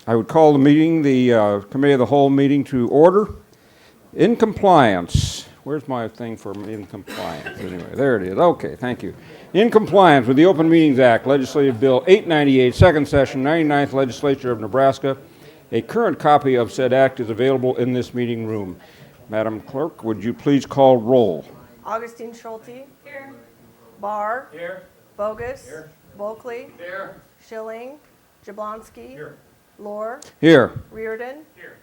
I would call the meeting, the Committee of the Whole meeting to order. In compliance, where's my thing for in compliance? Anyway, there it is. Okay, thank you. In compliance with the Open Meetings Act, Legislative Bill 898, Second Session, 99th Legislature of Nebraska, a current copy of said act is available in this meeting room. Madam Clerk, would you please call roll? Augustine Schulte. Here. Barr. Here. Bogus. Here. Bulkley. Here. Schilling. Jablonski. Here. Lohr. Here. Reardon. Here.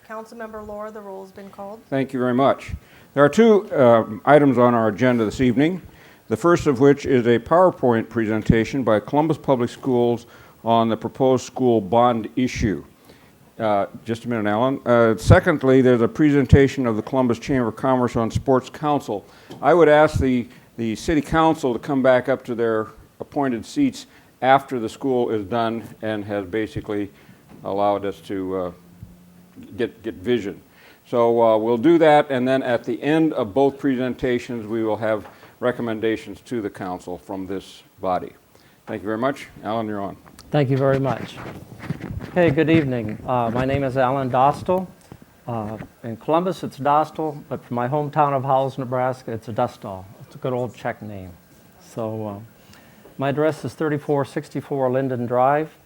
Councilmember Lohr, the roll has been called. Thank you very much. There are two items on our agenda this evening, the first of which is a PowerPoint presentation by Columbus Public Schools on the proposed school bond issue. Just a minute, Alan. Secondly, there's a presentation of the Columbus Chamber of Commerce on Sports Council. I would ask the City Council to come back up to their appointed seats after the school is done and has basically allowed us to get vision. So we'll do that, and then at the end of both presentations, we will have recommendations to the council from this body. Thank you very much. Alan, you're on. Thank you very much. Hey, good evening. My name is Alan Dostal. In Columbus, it's Dostal, but for my hometown of Howells, Nebraska, it's Dustall. It's a good old Czech name. So my address is 3464 Linden Drive.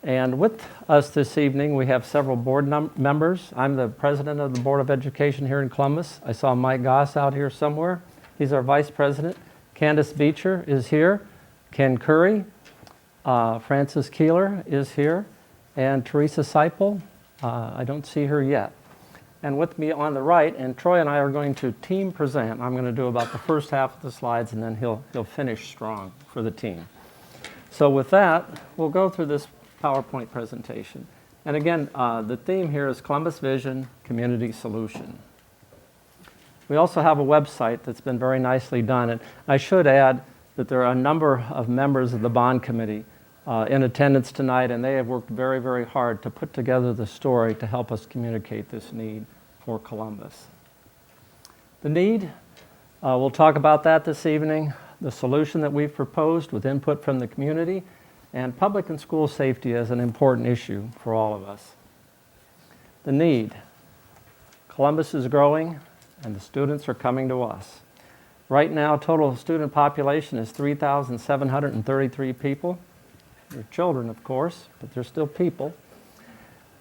And with us this evening, we have several board members. I'm the president of the Board of Education here in Columbus. I saw Mike Goss out here somewhere. He's our vice president. Candace Beecher is here. Ken Curry. Frances Keeler is here. And Teresa Seipel, I don't see her yet. And with me on the right, and Troy and I are going to team present. I'm going to do about the first half of the slides, and then he'll finish strong for the team. So with that, we'll go through this PowerPoint presentation. And again, the theme here is Columbus Vision, Community Solution. We also have a website that's been very nicely done. And I should add that there are a number of members of the bond committee in attendance tonight, and they have worked very, very hard to put together the story to help us communicate this need for Columbus. The need, we'll talk about that this evening, the solution that we've proposed with input from the community, and public and school safety as an important issue for all of us. The need. Columbus is growing, and the students are coming to us. Right now, total student population is 3,733 people. They're children, of course, but they're still people.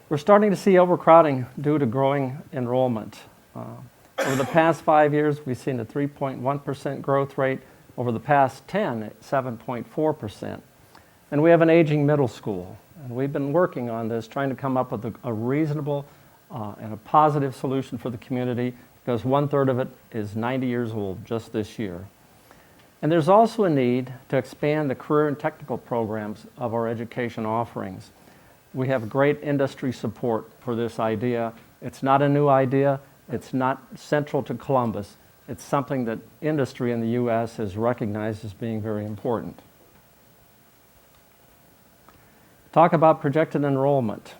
We're starting to see overcrowding due to growing enrollment. Over the past 5 years, we've seen a 3.1% growth rate. Over the past 10, at 7.4%. And we have an aging middle school. And we've been working on this, trying to come up with a reasonable and a positive solution for the community, because 1/3 of it is 90 years old just this year. And there's also a need to expand the career and technical programs of our education offerings. We have great industry support for this idea. It's not a new idea. It's not central to Columbus. It's something that industry in the U.S. has recognized as being very important. Talk about projected enrollment.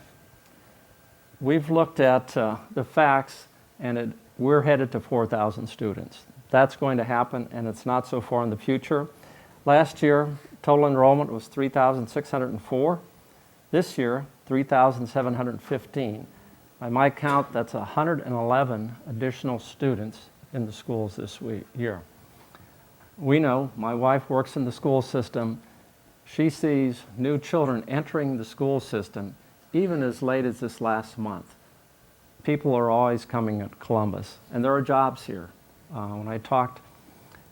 We've looked at the facts, and we're headed to 4,000 students. That's going to happen, and it's not so far in the future. Last year, total enrollment was 3,604. This year, 3,715. By my count, that's 111 additional students in the schools this year. We know, my wife works in the school system. She sees new children entering the school system even as late as this last month. People are always coming at Columbus, and there are jobs here. When I talked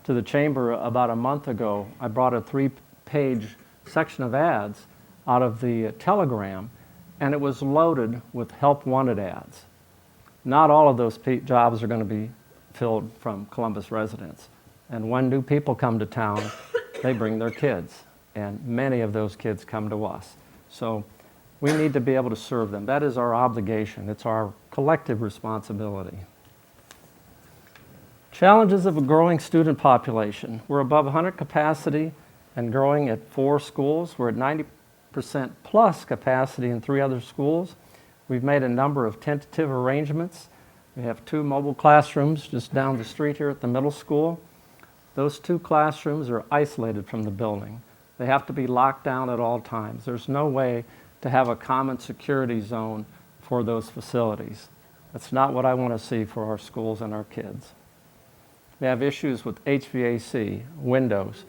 to the chamber about a month ago, I brought a 3-page section of ads out of the Telegram, and it was loaded with help wanted ads. Not all of those jobs are going to be filled from Columbus residents. And when new people come to town, they bring their kids, and many of those kids come to us. So we need to be able to serve them. That is our obligation. It's our collective responsibility. Challenges of a growing student population. We're above 100 capacity and growing at 4 schools. We're at 90% plus capacity in 3 other schools. We've made a number of tentative arrangements. We have 2 mobile classrooms just down the street here at the middle school. Those 2 classrooms are isolated from the building. They have to be locked down at all times. There's no way to have a common security zone for those facilities. That's not what I want to see for our schools and our kids. We have issues with HVAC, windows.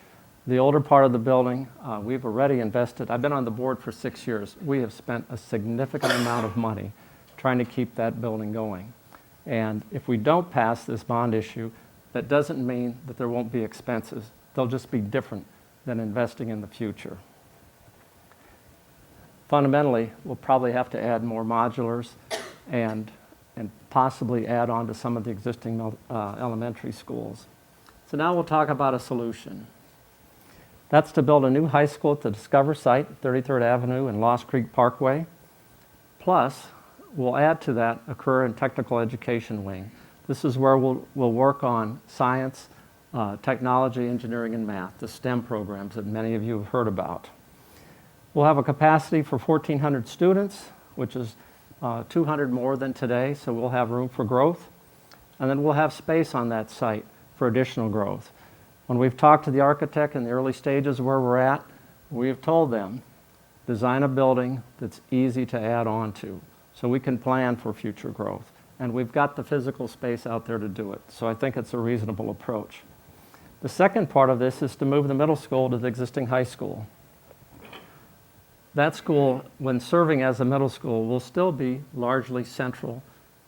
The older part of the building, we've already invested. I've been on the board for 6 years. We have spent a significant amount of money trying to keep that building going. And if we don't pass this bond issue, that doesn't mean that there won't be expenses. They'll just be different than investing in the future. Fundamentally, we'll probably have to add more modulars and possibly add on to some of the existing elementary schools. So now we'll talk about a solution. That's to build a new high school at the Discover site, 33rd Avenue and Lost Creek Parkway. Plus, we'll add to that a career and technical education wing. This is where we'll work on science, technology, engineering, and math, the STEM programs that many of you have heard about. We'll have a capacity for 1,400 students, which is 200 more than today, so we'll have room for growth. And then we'll have space on that site for additional growth. When we've talked to the architect in the early stages where we're at, we have told them, design a building that's easy to add on to, so we can plan for future growth. And we've got the physical space out there to do it, so I think it's a reasonable approach. The second part of this is to move the middle school to the existing high school. That school, when serving as a middle school, will still be largely central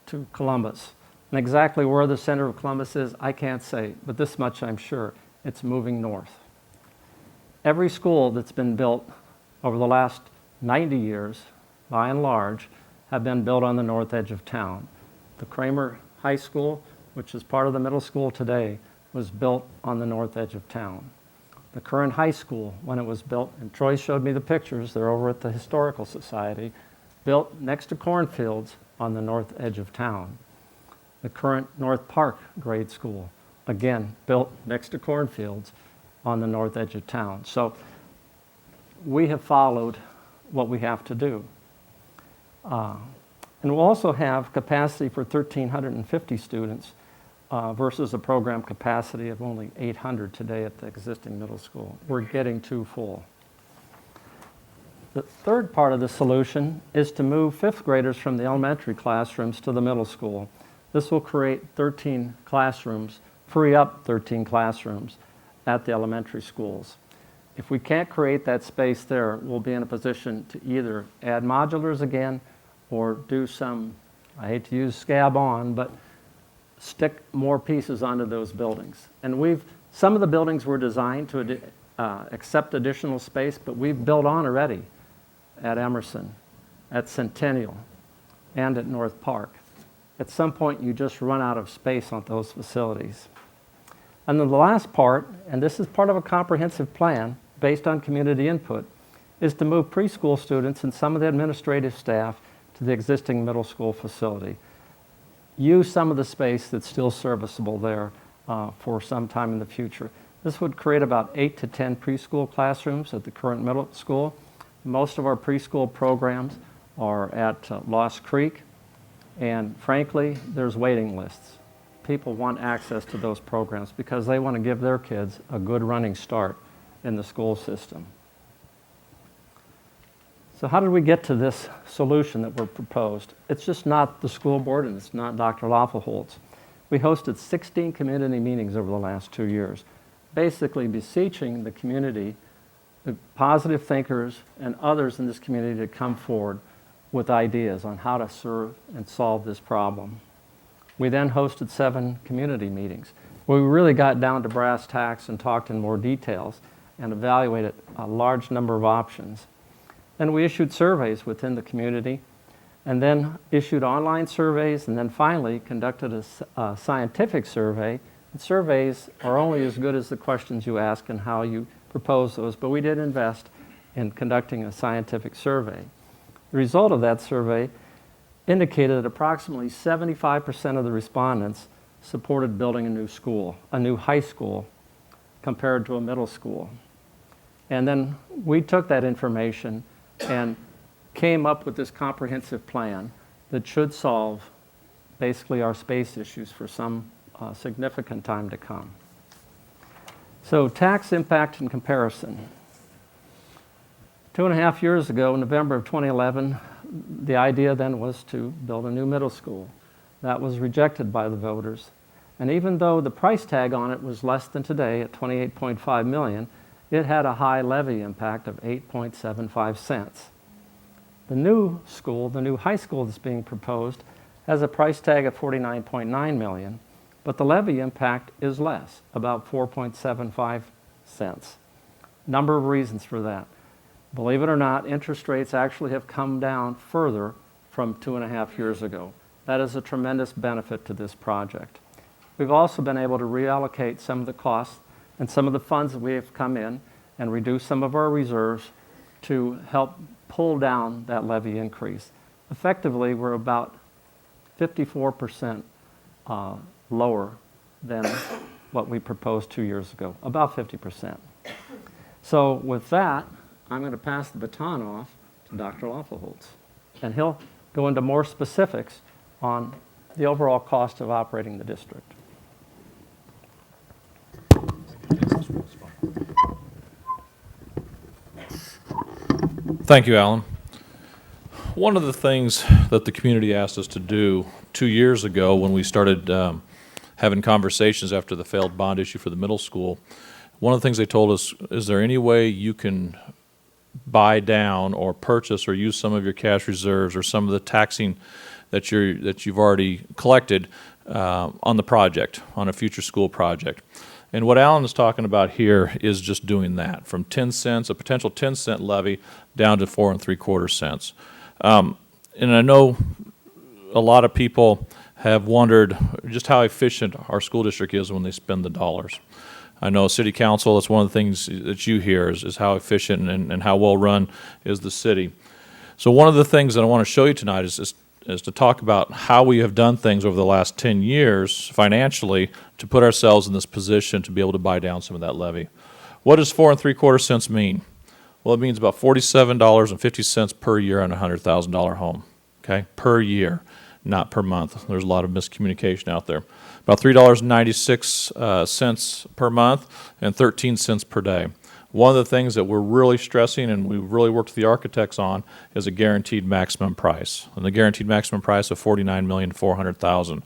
to Columbus. And exactly where the center of Columbus is, I can't say, but this much I'm sure, it's moving north. Every school that's been built over the last 90 years, by and large, have been built on the north edge of town. The Kramer High School, which is part of the middle school today, was built on the north edge of town. The current high school, when it was built, and Troy showed me the pictures, they're over at the Historical Society, built next to cornfields on the north edge of town. The current North Park grade school, again, built next to cornfields on the north edge of town. So we have followed what we have to do. And we'll also have capacity for 1,350 students versus a program capacity of only 800 today at the existing middle school. We're getting too full. The third part of the solution is to move fifth graders from the elementary classrooms to the middle school. This will create 13 classrooms, free up 13 classrooms at the elementary schools. If we can't create that space there, we'll be in a position to either add modulars again or do some, I hate to use scab on, but stick more pieces onto those buildings. And some of the buildings were designed to accept additional space, but we've built on already at Emerson, at Centennial, and at North Park. At some point, you just run out of space on those facilities. And then the last part, and this is part of a comprehensive plan based on community input, is to move preschool students and some of the administrative staff to the existing middle school facility. Use some of the space that's still serviceable there for some time in the future. This would create about 8 to 10 preschool classrooms at the current middle school. Most of our preschool programs are at Lost Creek, and frankly, there's waiting lists. People want access to those programs because they want to give their kids a good running start in the school system. So how did we get to this solution that we're proposed? It's just not the school board and it's not Dr. Loffelholtz. We hosted 16 community meetings over the last 2 years, basically beseeching the community, the positive thinkers and others in this community to come forward with ideas on how to serve and solve this problem. We then hosted 7 community meetings where we really got down to brass tacks and talked in more details and evaluated a large number of options. Then we issued surveys within the community and then issued online surveys and then finally conducted a scientific survey. And surveys are only as good as the questions you ask and how you propose those, but we did invest in conducting a scientific survey. The result of that survey indicated that approximately 75% of the respondents supported building a new school, a new high school, compared to a middle school. And then we took that information and came up with this comprehensive plan that should solve basically our space issues for some significant time to come. So tax impact and comparison. 2.5 years ago, in November of 2011, the idea then was to build a new middle school. That was rejected by the voters. And even though the price tag on it was less than today at $28.5 million, it had a high levy impact of 8.75 cents. The new school, the new high school that's being proposed, has a price tag of $49.9 million, but the levy impact is less, about 4.75 cents. Number of reasons for that. Believe it or not, interest rates actually have come down further from 2.5 years ago. That is a tremendous benefit to this project. We've also been able to reallocate some of the costs and some of the funds that we have come in and reduce some of our reserves to help pull down that levy increase. Effectively, we're about 54% lower than what we proposed 2 years ago, about 50%. So with that, I'm going to pass the baton off to Dr. Loffelholtz, and he'll go into more specifics on the overall cost of operating the district. Thank you, Alan. One of the things that the community asked us to do 2 years ago when we started having conversations after the failed bond issue for the middle school, one of the things they told us, is there any way you can buy down or purchase or use some of your cash reserves or some of the taxing that you've already collected on the project, on a future school project? And what Alan is talking about here is just doing that, from 10 cents, a potential 10-cent levy, down to 4 3/4 cents. And I know a lot of people have wondered just how efficient our school district is when they spend the dollars. I know City Council, that's one of the things that you hear is how efficient and how well run is the city. So one of the things that I want to show you tonight is to talk about how we have done things over the last 10 years financially to put ourselves in this position to be able to buy down some of that levy. What does 4 3/4 cents mean? Well, it means about $47.50 per year on a $100,000 home, okay, per year, not per month. There's a lot of miscommunication out there. About $3.96 per month and 13 cents per day. One of the things that we're really stressing and we've really worked with the architects on is a guaranteed maximum price. And the guaranteed maximum price of $49,400,000.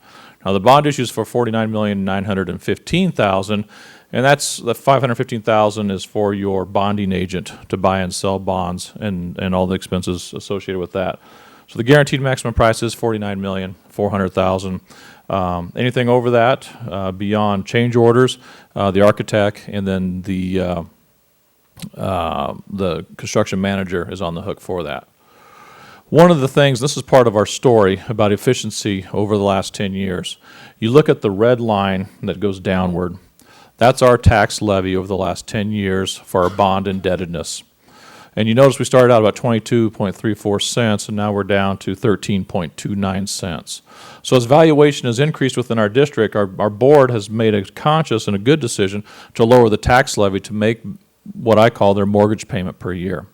Now the bond issue is for $49,915,000, and that's the $515,000 is for your bonding agent to buy and sell bonds and all the expenses associated with that. So the guaranteed maximum price is $49,400,000. Anything over that, beyond change orders, the architect and then the construction manager is on the hook for that. One of the things, this is part of our story about efficiency over the last 10 years. You look at the red line that goes downward. That's our tax levy over the last 10 years for our bond indebtedness. And you notice we started out about 22.34 cents, and now we're down to 13.29 cents. So as valuation has increased within our district, our board has made a conscious and a good decision to lower the tax levy to make what I call their mortgage payment per year.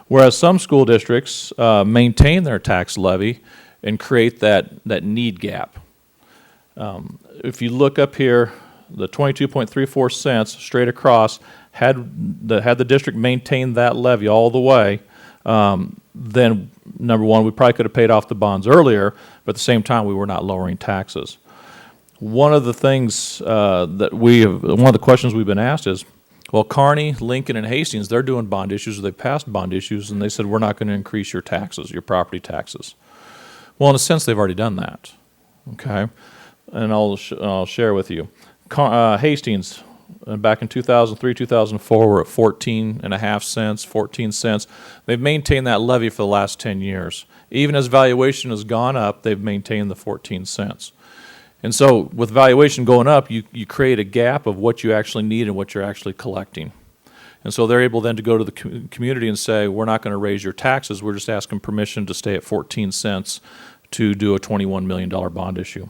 Whereas some school districts maintain their tax levy and create that need gap. If you look up here, the 22.34 cents straight across, had the district maintained that levy all the way, then number one, we probably could have paid off the bonds earlier, but at the same time, we were not lowering taxes. One of the things one of the questions we've been asked is, well, Kearney, Lincoln, and Hastings, they're doing bond issues, or they passed bond issues, and they said, we're not going to increase your taxes, your property taxes. Well, in a sense, they've already done that, okay? And I'll share with you. Hastings, back in 2003, 2004, we're at 14.5 cents, 14 cents. They've maintained that levy for the last 10 years. Even as valuation has gone up, they've maintained the 14 cents. And so with valuation going up, you create a gap of what you actually need and what you're actually collecting. And so they're able then to go to the community and say, we're not going to raise your taxes, we're just asking permission to stay at 14 cents to do a $21 million bond issue.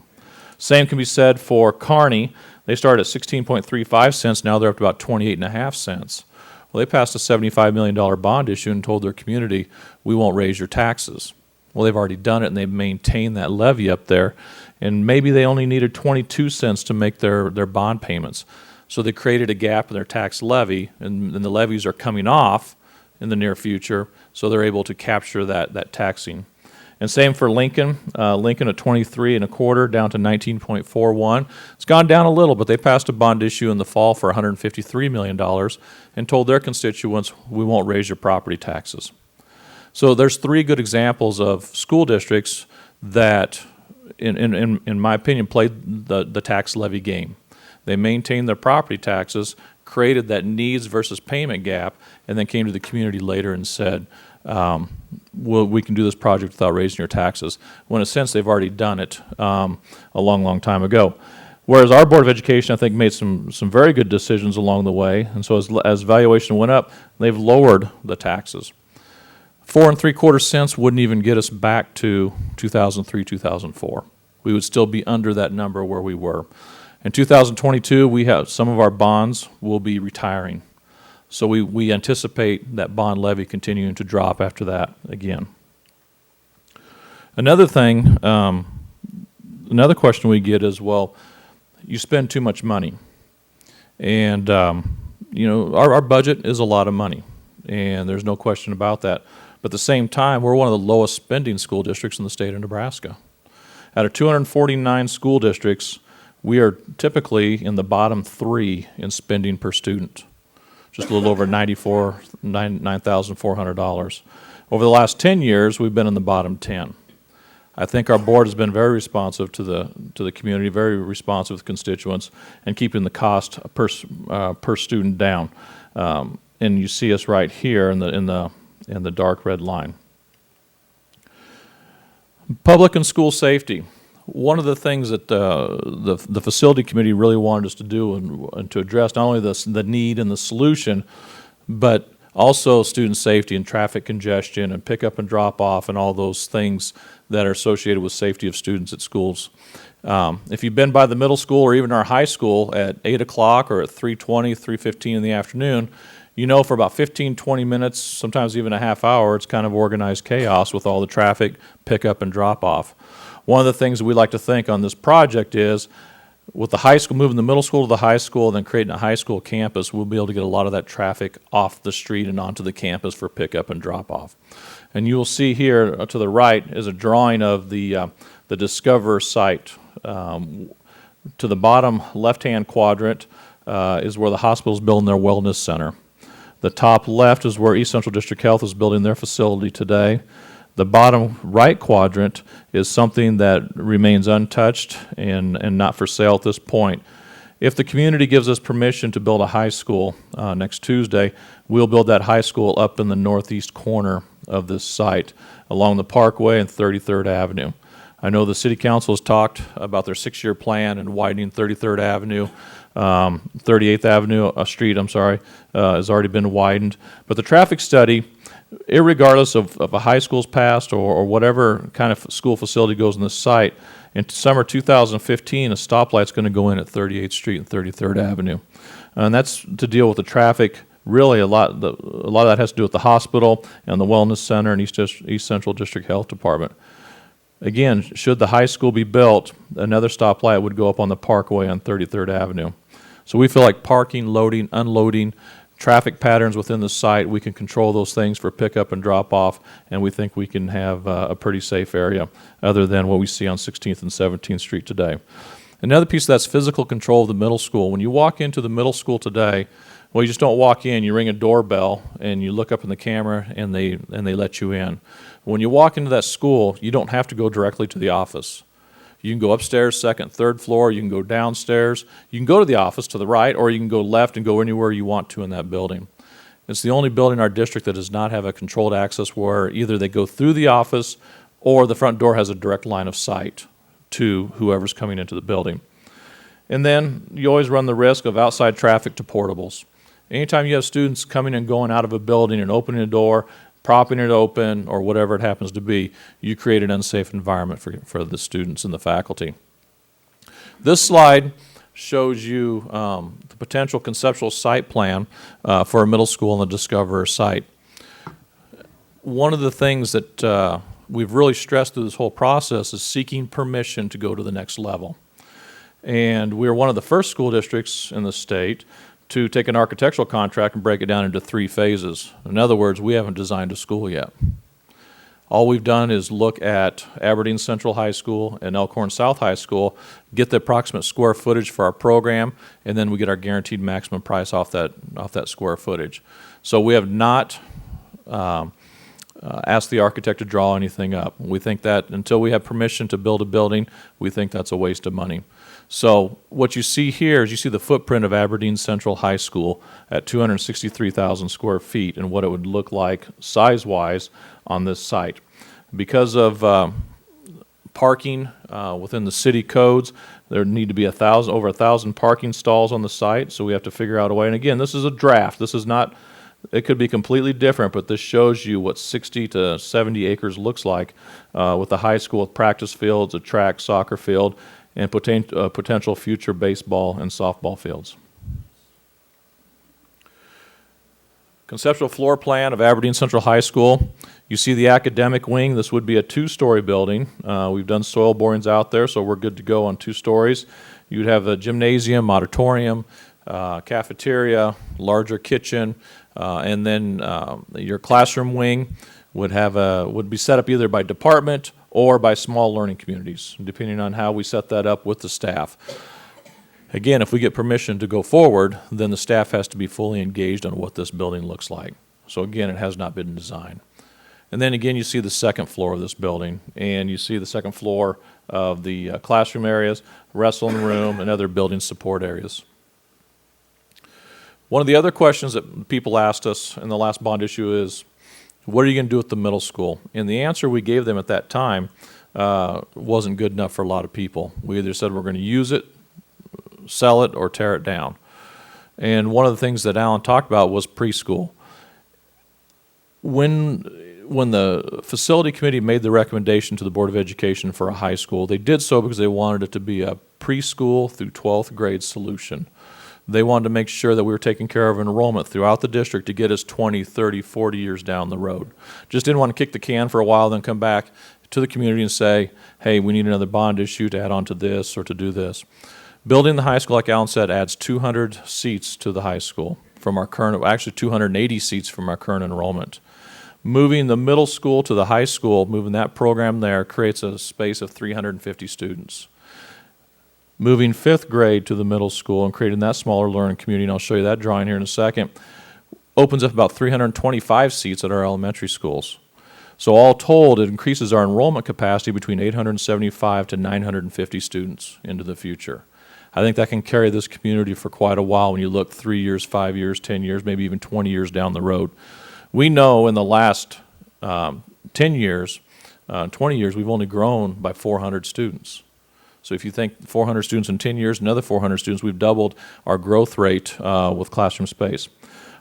Same can be said for Kearney. They started at 16.35 cents, now they're up to about 28.5 cents. Well, they passed a $75 million bond issue and told their community, we won't raise your taxes. Well, they've already done it, and they've maintained that levy up there. And maybe they only needed 22 cents to make their bond payments. So they created a gap in their tax levy, and the levies are coming off in the near future, so they're able to capture that taxing. And same for Lincoln. Lincoln at 23 and a quarter down to 19.41. It's gone down a little, but they passed a bond issue in the fall for $153 million and told their constituents, we won't raise your property taxes. So there's three good examples of school districts that, in my opinion, played the tax levy game. They maintained their property taxes, created that needs versus payment gap, and then came to the community later and said, well, we can do this project without raising your taxes. When in a sense, they've already done it a long, long time ago. Whereas our Board of Education, I think, made some very good decisions along the way. And so as valuation went up, they've lowered the taxes. 4 3/4 cents wouldn't even get us back to 2003, 2004. We would still be under that number where we were. In 2022, we have some of our bonds will be retiring. So we anticipate that bond levy continuing to drop after that again. Another thing, another question we get is, well, you spend too much money. And, our budget is a lot of money, and there's no question about that. But at the same time, we're one of the lowest spending school districts in the state of Nebraska. Out of 249 school districts, we are typically in the bottom 3 in spending per student. Just a little over $9,400. Over the last 10 years, we've been in the bottom 10. I think our board has been very responsive to the community, very responsive with constituents, and keeping the cost per student down. And you see us right here in the dark red line. Public and school safety. One of the things that the facility committee really wanted us to do and to address not only the need and the solution, but also student safety and traffic congestion and pick up and drop off and all those things that are associated with safety of students at schools. If you've been by the middle school or even our high school at 8 o'clock or at 3:20, 3:15 in the afternoon, you know for about 15, 20 minutes, sometimes even a half hour, it's kind of organized chaos with all the traffic, pick up and drop off. One of the things that we like to think on this project is, with the high school, moving the middle school to the high school and then creating a high school campus, we'll be able to get a lot of that traffic off the street and onto the campus for pickup and drop off. And you will see here to the right is a drawing of the Discover site. To the bottom left-hand quadrant is where the hospital is building their wellness center. The top left is where East Central District Health is building their facility today. The bottom right quadrant is something that remains untouched and not for sale at this point. If the community gives us permission to build a high school next Tuesday, we'll build that high school up in the northeast corner of this site along the Parkway and 33rd Avenue. I know the City Council has talked about their 6-year plan and widening 33rd Avenue. 38th Avenue Street, has already been widened. But the traffic study, irregardless of a high school's passed or whatever kind of school facility goes on this site, in summer 2015, a stoplight's going to go in at 38th Street and 33rd Avenue. And that's to deal with the traffic. Really, a lot of that has to do with the hospital and the wellness center and East Central District Health Department. Again, should the high school be built, another stoplight would go up on the Parkway on 33rd Avenue. So we feel like parking, loading, unloading, traffic patterns within the site, we can control those things for pickup and drop off, and we think we can have a pretty safe area other than what we see on 16th and 17th Street today. Another piece of that's physical control of the middle school. When you walk into the middle school today, well, you just don't walk in, you ring a doorbell and you look up in the camera and they let you in. When you walk into that school, you don't have to go directly to the office. You can go upstairs, second, third floor, you can go downstairs, you can go to the office to the right, or you can go left and go anywhere you want to in that building. It's the only building in our district that does not have a controlled access where either they go through the office or the front door has a direct line of sight to whoever's coming into the building. And then you always run the risk of outside traffic to portables. Anytime you have students coming and going out of a building and opening a door, propping it open, or whatever it happens to be, you create an unsafe environment for the students and the faculty. This slide shows you the potential conceptual site plan for a middle school on the Discover site. One of the things that we've really stressed through this whole process is seeking permission to go to the next level. And we're one of the first school districts in the state to take an architectural contract and break it down into 3 phases. In other words, we haven't designed a school yet. All we've done is look at Aberdeen Central High School and Elkhorn South High School, get the approximate square footage for our program, and then we get our guaranteed maximum price off that square footage. So we have not asked the architect to draw anything up. We think that until we have permission to build a building, we think that's a waste of money. So what you see here is you see the footprint of Aberdeen Central High School at 263,000 square feet and what it would look like size-wise on this site. Because of parking within the city codes, there need to be over 1,000 parking stalls on the site, so we have to figure out a way. And again, this is a draft. This is not, it could be completely different, but this shows you what 60 to 70 acres looks like with the high school with practice fields, a track, soccer field, and potential future baseball and softball fields. Conceptual floor plan of Aberdeen Central High School. You see the academic wing. This would be a 2-story building. We've done soil borings out there, so we're good to go on 2 stories. You'd have a gymnasium, auditorium, cafeteria, larger kitchen, and then your classroom wing would be set up either by department or by small learning communities, depending on how we set that up with the staff. Again, if we get permission to go forward, then the staff has to be fully engaged on what this building looks like. So again, it has not been designed. And then again, you see the second floor of this building, and you see the second floor of the classroom areas, wrestling room, and other building support areas. One of the other questions that people asked us in the last bond issue is, what are you going to do with the middle school? And the answer we gave them at that time wasn't good enough for a lot of people. We either said we're going to use it, sell it, or tear it down. And one of the things that Alan talked about was preschool. When the facility committee made the recommendation to the Board of Education for a high school, they did so because they wanted it to be a preschool through 12th grade solution. They wanted to make sure that we were taking care of enrollment throughout the district to get us 20, 30, 40 years down the road. Just didn't want to kick the can for a while, then come back to the community and say, hey, we need another bond issue to add on to this or to do this. Building the high school, like Alan said, adds 200 seats to the high school from our current, actually 280 seats from our current enrollment. Moving the middle school to the high school, moving that program there, creates a space of 350 students. Moving 5th grade to the middle school and creating that smaller learning community, and I'll show you that drawing here in a second, opens up about 325 seats at our elementary schools. So all told, it increases our enrollment capacity between 875 to 950 students into the future. I think that can carry this community for quite a while when you look 3 years, 5 years, 10 years, maybe even 20 years down the road. We know in the last 10 years, 20 years, we've only grown by 400 students. So if you think 400 students in 10 years, another 400 students, we've doubled our growth rate with classroom space.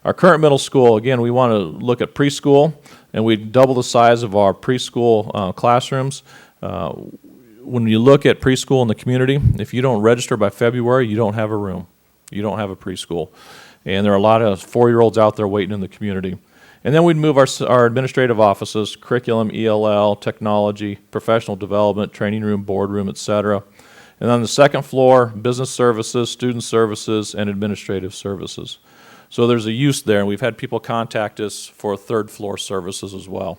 Our current middle school, again, we want to look at preschool, and we double the size of our preschool classrooms. When you look at preschool in the community, if you don't register by February, you don't have a room. You don't have a preschool. And there are a lot of 4-year-olds out there waiting in the community. And then we'd move our administrative offices, curriculum, ELL, technology, professional development, training room, boardroom, et cetera. And on the second floor, business services, student services, and administrative services. So there's a use there, and we've had people contact us for third floor services as well.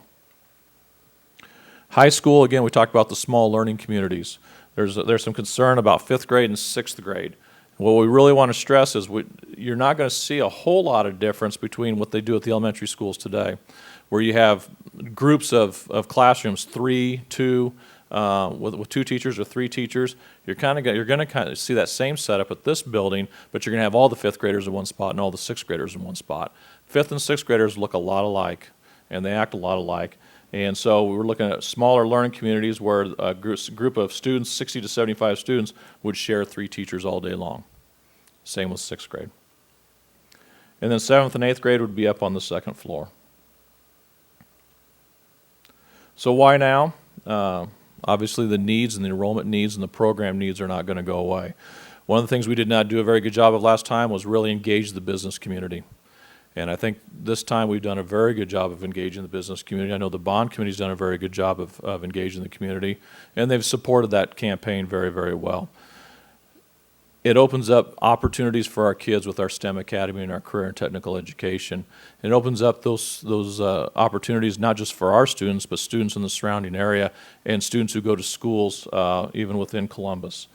High school, again, we talked about the small learning communities. There's some concern about 5th grade and 6th grade. What we really want to stress is you're not going to see a whole lot of difference between what they do at the elementary schools today, where you have groups of classrooms, 3, 2, with 2 teachers or 3 teachers. You're going to see that same setup at this building, but you're going to have all the 5th graders in one spot and all the 6th graders in one spot. 5th and 6th graders look a lot alike, and they act a lot alike. And so we were looking at smaller learning communities where a group of students, 60 to 75 students, would share 3 teachers all day long. Same with 6th grade. And then 7th and 8th grade would be up on the second floor. So why now? Obviously the needs and the enrollment needs and the program needs are not going to go away. One of the things we did not do a very good job of last time was really engage the business community. And I think this time we've done a very good job of engaging the business community. I know the bond committee's done a very good job of engaging the community, and they've supported that campaign very, very well. It opens up opportunities for our kids with our STEM Academy and our career and technical education. It opens up those opportunities not just for our students, but students in the surrounding area and students who go to schools even within Columbus.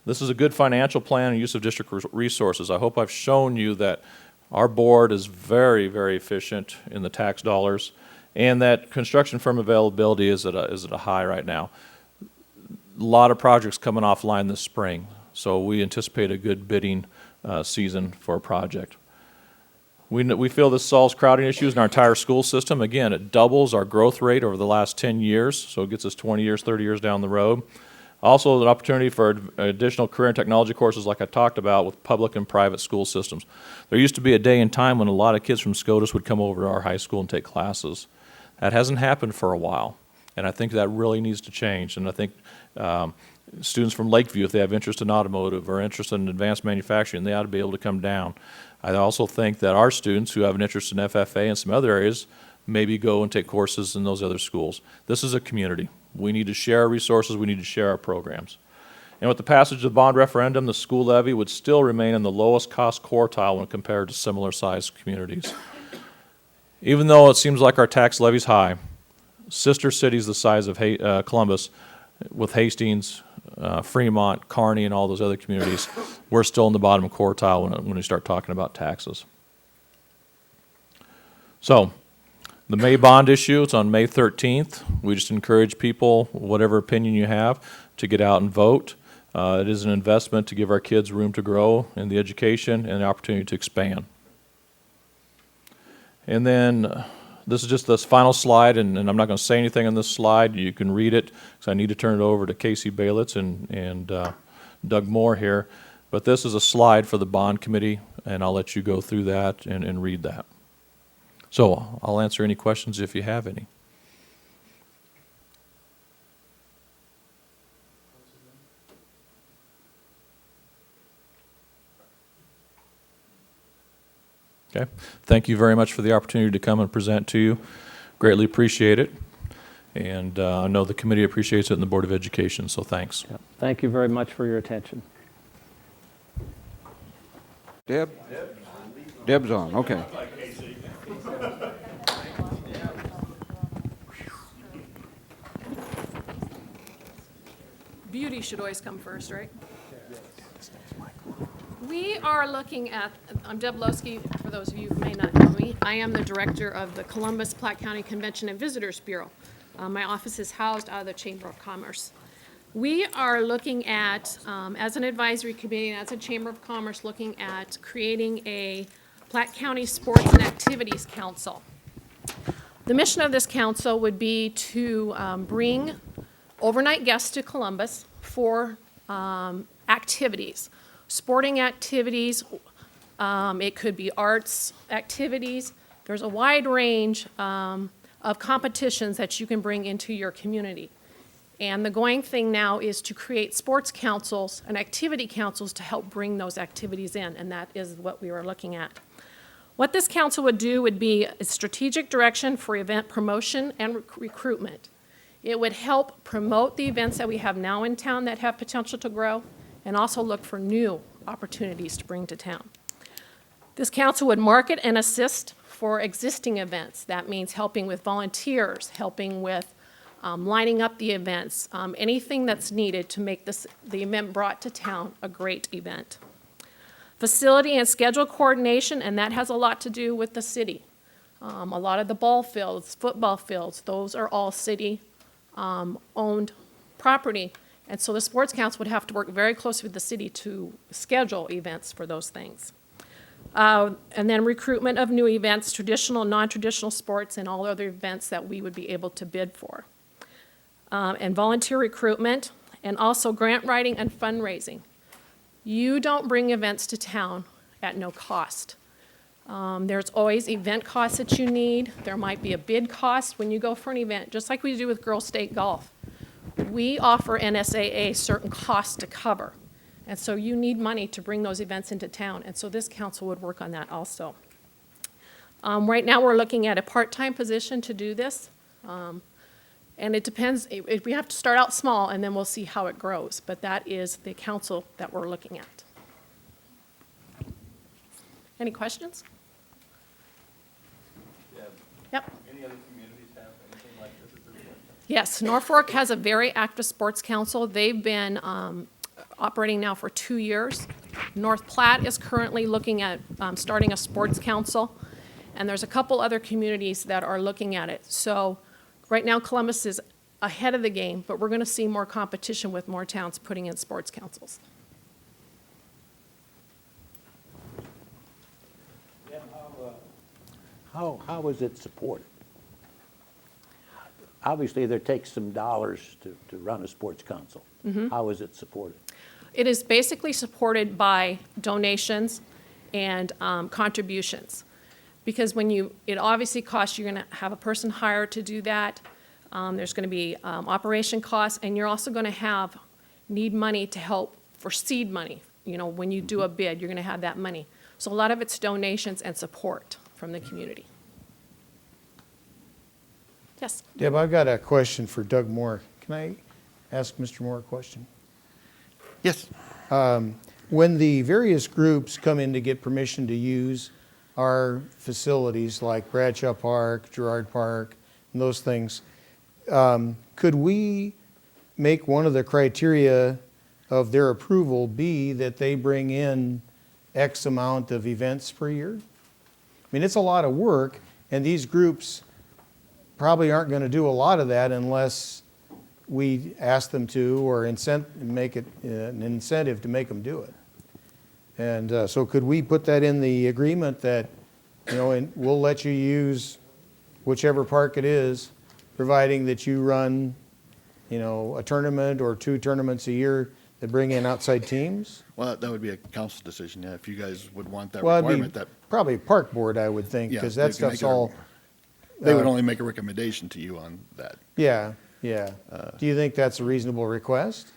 This is a good financial plan and use of district resources. I hope I've shown you that our board is very, very efficient in the tax dollars, and that construction firm availability is at a high right now. A lot of projects coming offline this spring, so we anticipate a good bidding season for a project. We feel this solves crowding issues in our entire school system. Again, it doubles our growth rate over the last 10 years, so it gets us 20 years, 30 years down the road. Also, an opportunity for additional career and technology courses like I talked about with public and private school systems. There used to be a day and time when a lot of kids from SCOTUS would come over to our high school and take classes. That hasn't happened for a while, and I think that really needs to change. And I think students from Lakeview, if they have interest in automotive or interest in advanced manufacturing, they ought to be able to come down. I also think that our students who have an interest in FFA and some other areas maybe go and take courses in those other schools. This is a community. We need to share our resources. We need to share our programs. And with the passage of the bond referendum, the school levy would still remain in the lowest cost quartile when compared to similar sized communities. Even though it seems like our tax levy is high, sister cities the size of Columbus, with Hastings, Fremont, Kearney, and all those other communities, we're still in the bottom quartile when we start talking about taxes. So, the May bond issue, it's on May 13th. We just encourage people, whatever opinion you have, to get out and vote. It is an investment to give our kids room to grow in the education and the opportunity to expand. And then this is just this final slide, and I'm not going to say anything on this slide. You can read it, because I need to turn it over to Casey Balitz and Doug Moore here. But this is a slide for the bond committee, and I'll let you go through that and read that. So I'll answer any questions if you have any. Okay. Thank you very much for the opportunity to come and present to you. Greatly appreciate it. And I know the committee appreciates it and the Board of Education, so thanks. Yeah. Thank you very much for your attention. Deb? Deb's on, okay. Beauty should always come first, right? We are looking at, I'm Deb Lowski, for those of you who may not know me. I am the director of the Columbus Platte County Convention and Visitors Bureau. My office is housed out of the Chamber of Commerce. We are looking at, as an advisory committee, and as a Chamber of Commerce, looking at creating a Platte County Sports and Activities Council. The mission of this council would be to bring overnight guests to Columbus for activities, sporting activities. It could be arts activities. There's a wide range of competitions that you can bring into your community. And the going thing now is to create sports councils and activity councils to help bring those activities in, and that is what we were looking at. What this council would do would be a strategic direction for event promotion and recruitment. It would help promote the events that we have now in town that have potential to grow, and also look for new opportunities to bring to town. This council would market and assist for existing events. That means helping with volunteers, helping with lining up the events, anything that's needed to make the event brought to town a great event. Facility and schedule coordination, and that has a lot to do with the city. A lot of the ball fields, football fields, those are all city owned property. And so the Sports Council would have to work very closely with the city to schedule events for those things. And then recruitment of new events, traditional, non-traditional sports, and all other events that we would be able to bid for. And volunteer recruitment, and also grant writing and fundraising. You don't bring events to town at no cost. There's always event costs that you need. There might be a bid cost when you go for an event, just like we do with Girls State Golf. We offer NSAA certain costs to cover. And so you need money to bring those events into town. And so this council would work on that also. Right now we're looking at a part-time position to do this. And it depends, we have to start out small and then we'll see how it grows. But that is the council that we're looking at. Any questions? Yep. Any other communities have anything like this? Yes, Norfolk has a very active sports council. They've been operating now for 2 years. North Platte is currently looking at starting a sports council, and there's a couple other communities that are looking at it. So right now Columbus is ahead of the game, but we're going to see more competition with more towns putting in sports councils. How is it supported? Obviously, there takes some dollars to run a sports council. How is it supported? It is basically supported by donations and contributions. Because it obviously costs, you're going to have a person hired to do that. There's going to be operation costs, and you're also going to need money to help for seed money. When you do a bid, you're going to have that money. So a lot of it's donations and support from the community. Yes? Deb, I've got a question for Doug Moore. Can I ask Mr. Moore a question? Yes. When the various groups come in to get permission to use our facilities like Bradshaw Park, Girard Park, and those things, could we make one of the criteria of their approval be that they bring in X amount of events per year? I mean, it's a lot of work, and these groups probably aren't going to do a lot of that unless we ask them to or make it an incentive to make them do it. And so could we put that in the agreement that, and we'll let you use whichever park it is, providing that you run, a tournament or 2 tournaments a year that bring in outside teams? Well, that would be a council decision, yeah, if you guys would want that Well, it'd requirement. be That probably park board, I would think, Yeah, because they that can make stuff's it a- all, They would only make a recommendation to you on that. yeah. Do you think that's a reasonable request?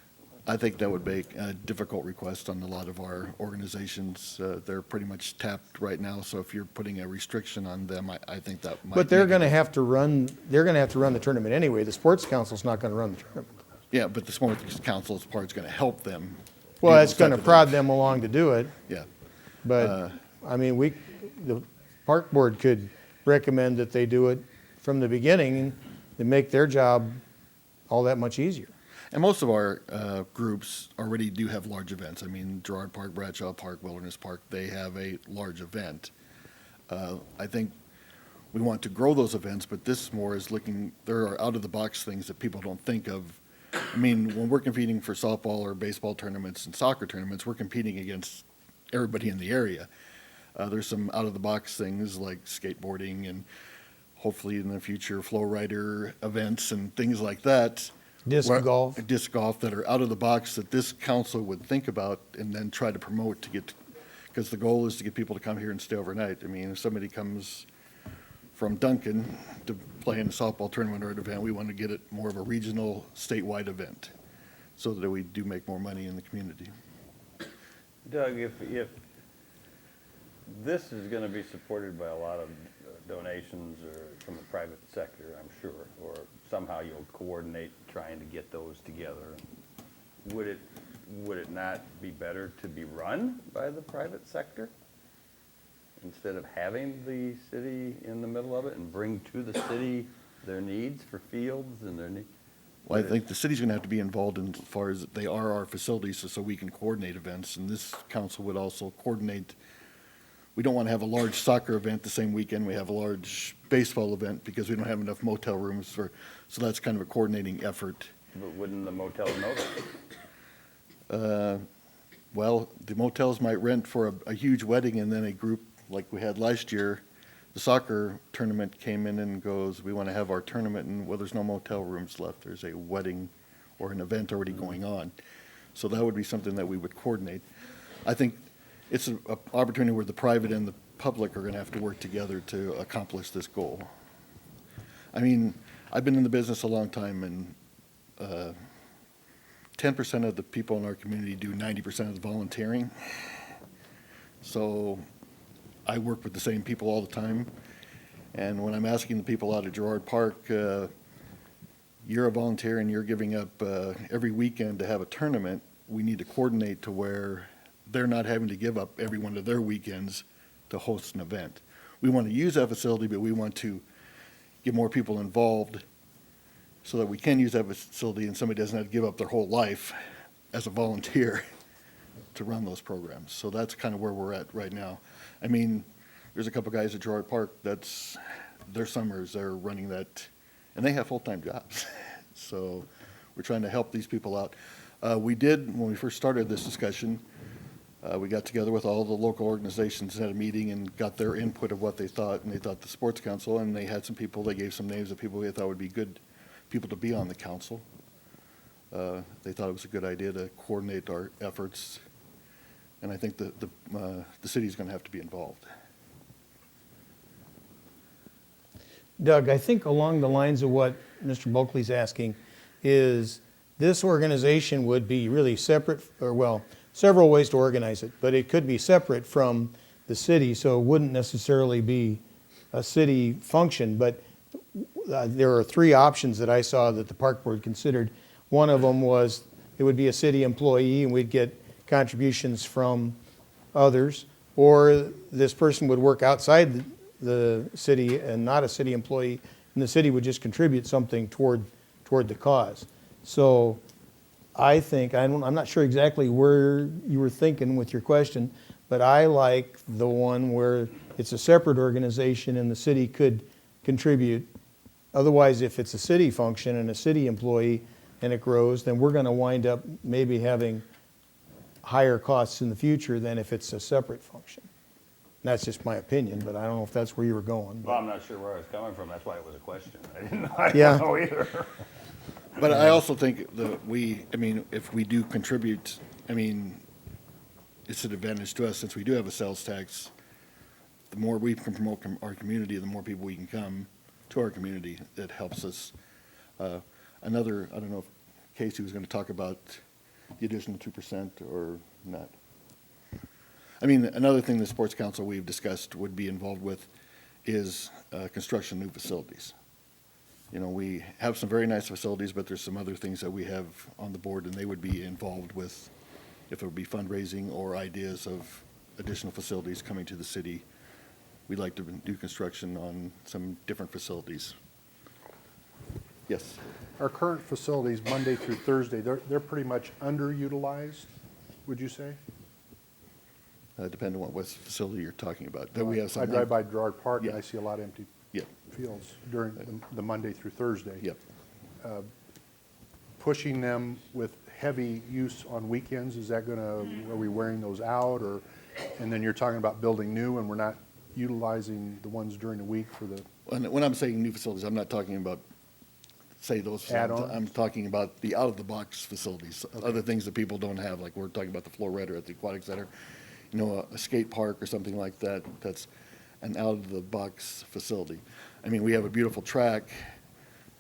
I think that would make a difficult request on a lot of our organizations. They're pretty much tapped right now, so if you're putting a restriction on them, I think that might. But they're make it- going to have to run the tournament anyway. The sports council's not going to run the tournament. Yeah, but the sports council's part is going to help them. Well, do that's those going type to of prod things. them along to do it, Yeah. but, I mean, the park board could recommend that they do it from the beginning and make their job all that much easier. And most of our groups already do have large events. I mean, Girard Park, Bradshaw Park, Wilderness Park, they have a large event. I think we want to grow those events, but this more is there are out-of-the-box things that people don't think of. I mean, when we're competing for softball or baseball tournaments and soccer tournaments, we're competing against everybody in the area. There's some out-of-the-box things like skateboarding and hopefully in the future, flow rider events and things like that. Disc golf. Disc golf that are out of the box that this council would think about and then try to promote because the goal is to get people to come here and stay overnight. I mean, if somebody comes from Duncan to play in a softball tournament or an event, we want to get it more of a regional, statewide event so that we do make more money in the community. Doug, if this is going to be supported by a lot of donations or from the private sector, I'm sure, or somehow you'll coordinate trying to get those together, would it not be better to be run by the private sector instead of having the city in the middle of it and bring to the city their needs for fields and their needs? Well, I think the city's going to have to be involved in as far as they are our facilities so we can coordinate events. And this council would also coordinate. We don't want to have a large soccer event the same weekend we have a large baseball event because we don't have enough motel rooms so that's kind of a coordinating effort. But wouldn't the motels know that? Well, the motels might rent for a huge wedding and then a group like we had last year, the soccer tournament came in and goes, we want to have our tournament and well, there's no motel rooms left. There's a wedding or an event already going on. So that would be something that we would coordinate. I think it's an opportunity where the private and the public are going to have to work together to accomplish this goal. I mean, I've been in the business a long time, and 10% of the people in our community do 90% of the volunteering. So I work with the same people all the time. And when I'm asking the people out at Girard Park, you're a volunteer and you're giving up every weekend to have a tournament, we need to coordinate to where they're not having to give up every one of their weekends to host an event. We want to use that facility, but we want to get more people involved so that we can use that facility and somebody doesn't have to give up their whole life as a volunteer to run those programs. So that's kind of where we're at right now. I mean, there's a couple guys at Gerard Park, that's their summers, they're running that, and they have full-time jobs. So we're trying to help these people out. We did, when we first started this discussion, we got together with all the local organizations, had a meeting and got their input of what they thought, and they thought the Sports Council, and they had some people, they gave some names of people they thought would be good people to be on the council. They thought it was a good idea to coordinate our efforts, and I think the city's gonna have to be involved. Doug, I think along the lines of what Mr. Bulkley's asking is this organization would be really separate, or well, several ways to organize it, but it could be separate from the city, so it wouldn't necessarily be a city function. But there are three options that I saw that the park board considered. One of them was it would be a city employee and we'd get contributions from others, or this person would work outside the city and not a city employee, and the city would just contribute something toward the cause. So I think, I'm not sure exactly where you were thinking with your question, but I like the one where it's a separate organization and the city could contribute. Otherwise, if it's a city function and a city employee and it grows, then we're going to wind up maybe having higher costs in the future than if it's a separate function. That's just my opinion, but I don't know if that's where you were going. Well, I'm not sure where I was coming from, that's why it was a question. I didn't Yeah. know either. But I also think that if we do contribute, it's an advantage to us since we do have a sales tax. The more we can promote our community, the more people we can come to our community. It helps us. I don't know if Casey was going to talk about the additional 2% or not. Another thing the Sports Council we've discussed would be involved with is construction of new facilities. We have some very nice facilities, but there's some other things that we have on the board, and they would be involved with, if it would be fundraising or ideas of additional facilities coming to the city. We'd like to do construction on some different facilities. Yes? Our current facilities, Monday through Thursday, they're pretty much underutilized, would you say? Depending on what facility you're talking about. That we have some. I drive by Gerard Park and Yeah. I see a lot of empty Yeah, fields during the Monday through Thursday. yep. Pushing them with heavy use on weekends, is that are we wearing those out, or, and then you're talking about building new and we're not utilizing the ones during the week for the, When I'm saying new facilities, I'm not talking about, say, those facilities. Add-ons? I'm talking about the out-of-the-box facilities, other things that people don't have, like we're talking about the Floretta at the Aquatic Center, a skate park or something like that, that's an out-of-the-box facility. We have a beautiful track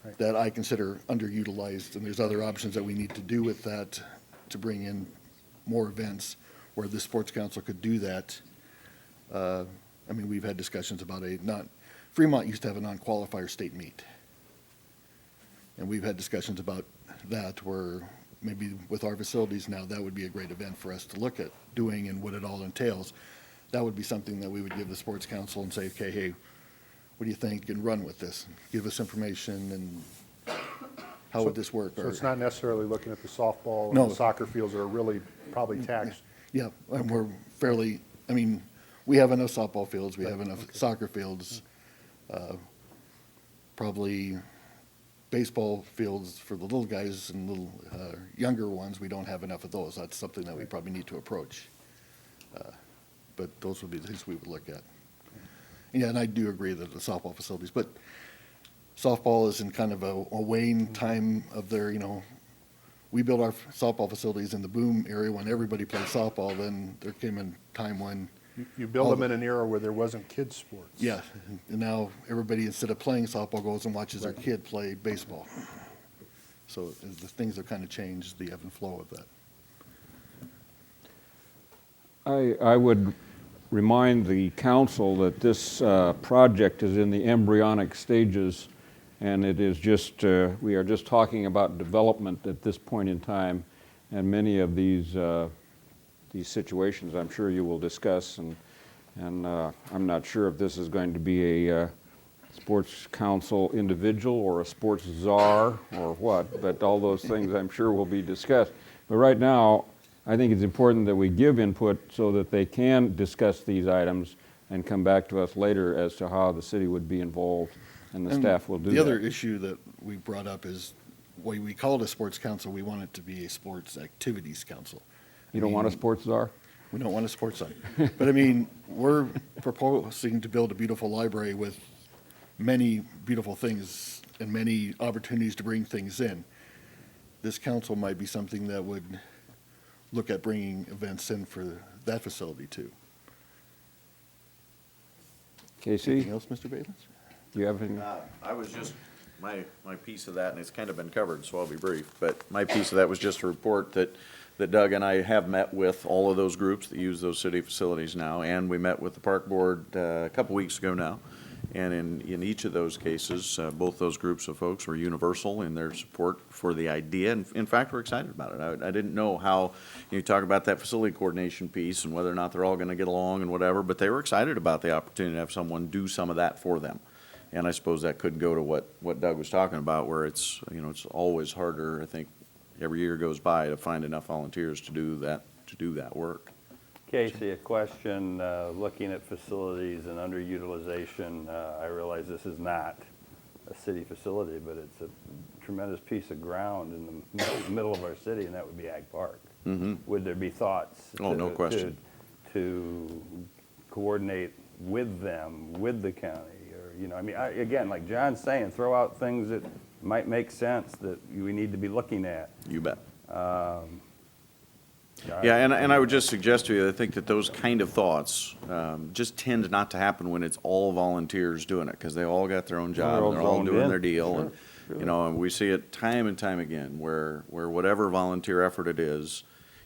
Right. that I consider underutilized, and there's other options that we need to do with that to bring in more events where the Sports Council could do that. We've had discussions about Fremont used to have a non-qualifier state meet. And we've had discussions about that where maybe with our facilities now, that would be a great event for us to look at doing and what it all entails. That would be something that we would give the Sports Council and say, okay, hey, what do you think, and run with this? Give us information, and how would this work? so it's not necessarily looking at the softball No. and the soccer fields that are really probably taxed. Yeah, and we're fairly, we have enough softball fields, we have enough soccer fields, probably baseball fields for the little guys and little younger ones, we don't have enough of those. That's something that we probably need to approach. But those would be the things we would look at. Yeah, and I do agree that the softball facilities, but softball is in kind of a wane time of their, we built our softball facilities in the boom area when everybody played softball, then there came a time when, You build them in an era where there wasn't kids' sports. yeah, and now everybody, instead of playing softball, goes and watches their Right. kid play baseball. So the things have kind of changed the ebb and flow of that. I would remind the council that this project is in the embryonic stages, and it is just, we are just talking about development at this point in time, and many of these situations I'm sure you will discuss, and And I'm not sure if this is going to be a sports council individual or a sports czar or what, but all those things I'm sure will be discussed. But right now, I think it's important that we give input so that they can discuss these items and come back to us later as to how the city would be involved, and the staff will do that. The other issue that we brought up is, when we call it a sports council, we want it to be a sports activities council. You don't want a sports czar? We don't want a sports site. But I mean, we're proposing to build a beautiful library with many beautiful things and many opportunities to bring things in. This council might be something that would look at bringing events in for that facility too. Casey, Anything else, Mr. Balins? do you have anything? I was just, my piece of that, and it's kind of been covered, so I'll be brief, but my piece of that was just a report that Doug and I have met with all of those groups that use those city facilities now, and we met with the park board a couple weeks ago now. And in each of those cases, both those groups of folks were universal in their support for the idea, and in fact, we're excited about it. I didn't know how, you talk about that facility coordination piece and whether or not they're all gonna get along and whatever, but they were excited about the opportunity to have someone do some of that for them. And I suppose that could go to what Doug was talking about, where it's, it's always harder, I think, every year goes by to find enough volunteers to do that work. Casey, a question, looking at facilities and underutilization, I realize this is not a city facility, but it's a tremendous piece of ground in the middle of our city, and that would be Ag Park. Would there be thoughts? Oh, no question. To coordinate with them, with the county, or, I mean, again, like John's saying, throw out things that might make sense that we need to be looking at. You bet. Yeah, and I would just suggest to you, I think that those kind of thoughts just tend not to happen when it's all volunteers doing it, because they all got their own job, and they're all zoned doing in. their deal. And, and we see it time and time again, where whatever volunteer effort it is,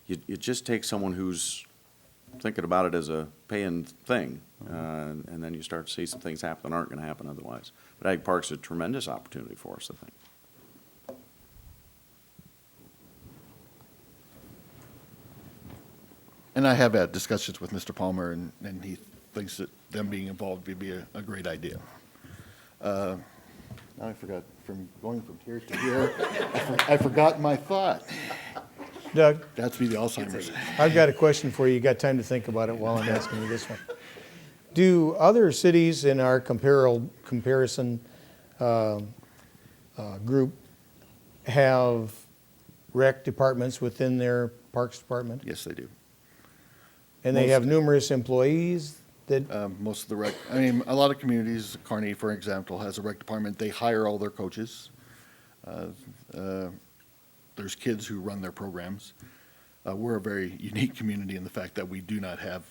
it just takes someone who's thinking about it as a paying thing, and then you start to see some things happen that aren't gonna happen otherwise. But Ag Park's a tremendous opportunity for us, I think. And I have had discussions with Mr. Palmer, and he thinks that them being involved would be a great idea. Now I forgot, from going from here to here, I forgot my thought. Doug, That's be the Alzheimer's. I've got a question for you. You got time to think about it while I'm asking you this one. Do other cities in our comparison group have rec departments within their parks department? Yes, they do. And they have numerous employees that, Most of the rec, I mean, a lot of communities, Kearney, for example, has a rec department. They hire all their coaches. There's kids who run their programs. We're a very unique community in the fact that we do not have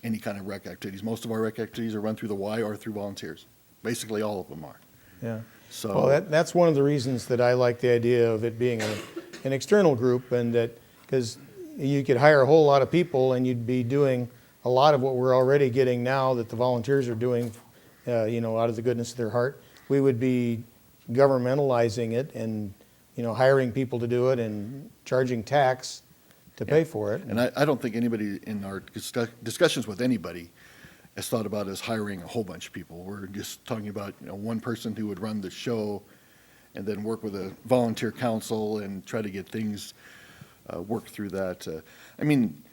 any kind of rec activities. Most of our rec activities are run through the Y or through volunteers. Basically, all of them are. yeah. So. Well, that's one of the reasons that I like the idea of it being an external group, and that, because you could hire a whole lot of people and you'd be doing a lot of what we're already getting now that the volunteers are doing, out of the goodness of their heart. We would be governmentalizing it and, hiring people to do it and charging tax to pay for it. And I don't think anybody in our discussions with anybody has thought about us hiring a whole bunch of people. We're just talking about, one person who would run the show and then work with a volunteer council and try to get things worked through that. I mean,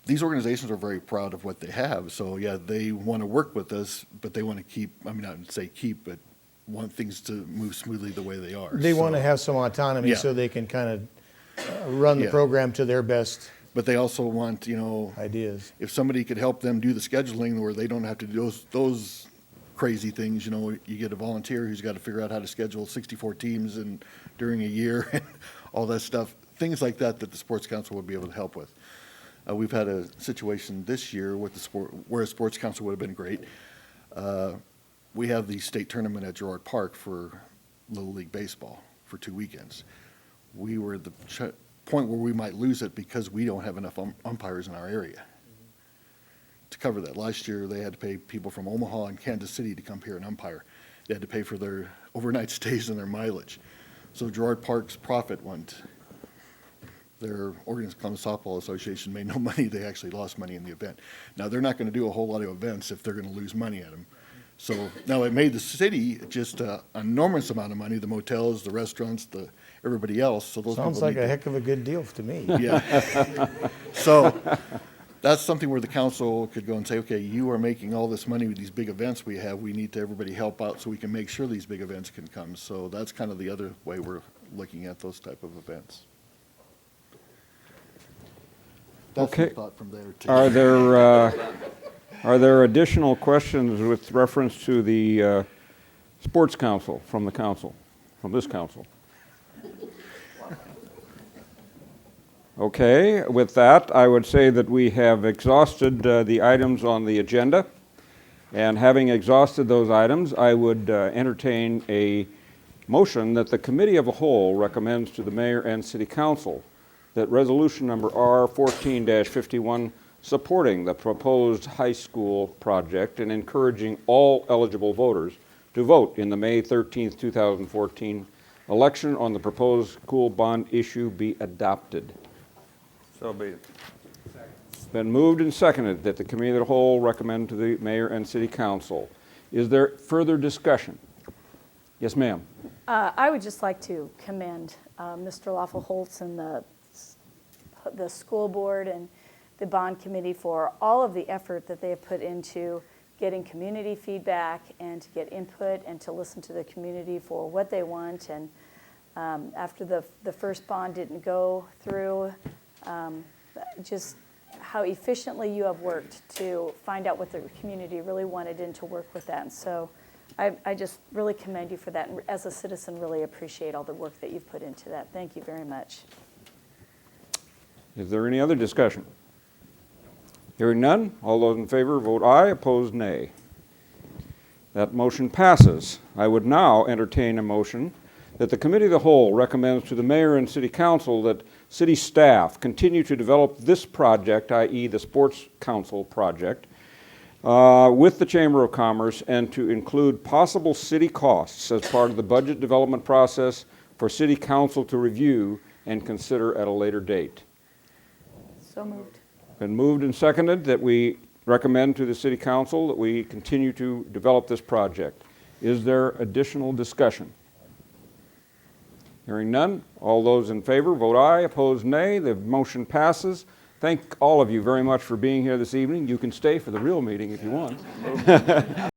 these organizations are very proud of what they have. So yeah, they want to work with us, but they want to keep, I mean, not say keep, but want things to move smoothly the way they are. They want to So- have some autonomy Yeah. so they can kind of run the Yeah. program to their best But they also want, ideas. if somebody could help them do the scheduling where they don't have to do those crazy things, you get a volunteer who's got to figure out how to schedule 64 teams and during a year and all that stuff, things like that the Sports Council would be able to help with. We've had a situation this year with where a Sports Council would have been great. We have the state tournament at Girard Park for Little League Baseball for 2 weekends. We were at the point where we might lose it because we don't have enough umpires in our area to cover that. Last year, they had to pay people from Omaha and Kansas City to come here and umpire. They had to pay for their overnight stays and their mileage. So Girard Park's profit went, their Oregon Columbus Softball Association made no money, they actually lost money in the event. Now, they're not going to do a whole lot of events if they're going to lose money at them. So now it made the city just an enormous amount of money, the motels, the restaurants, everybody else. So those Sounds people like need a to- heck of a good deal to me. Yeah. So that's something where the council could go and say, okay, you are making all this money with these big events we have. We need to everybody help out so we can make sure these big events can come. So that's kind of the other way we're looking at those type of events. That's Okay. my thought from there too. Are there additional questions with reference to the Sports Council from the council, from this council? Okay, with that, I would say that we have exhausted the items on the agenda. And having exhausted those items, I would entertain a motion that the committee of a whole recommends to the mayor and city council that resolution number R14-51 supporting the proposed high school project and encouraging all eligible voters to vote in the May 13th, 2014 election on the proposed school bond issue be adopted. So be it. It's been moved and seconded that the committee of the whole recommend to the mayor and city council. Is there further discussion? Yes, ma'am. I would just like to commend Mr. Lawful Holtz and the school board and the bond committee for all of the effort that they have put into getting community feedback and to get input and to listen to the community for what they want. And after the first bond didn't go through, just how efficiently you have worked to find out what the community really wanted and to work with that. And so I just really commend you for that. And as a citizen, really appreciate all the work that you've put into that. Thank you very much. Is there any other discussion? Hearing none, all those in favor vote aye, opposed nay. That motion passes. I would now entertain a motion that the committee of the whole recommends to the mayor and city council that city staff continue to develop this project, i.e. the Sports Council project, with the Chamber of Commerce and to include possible city costs as part of the budget development process for city council to review and consider at a later date. So moved. Been moved and seconded that we recommend to the city council that we continue to develop this project. Is there additional discussion? Hearing none, all those in favor vote aye, opposed nay. The motion passes. Thank all of you very much for being here this evening. You can stay for the real meeting if you want.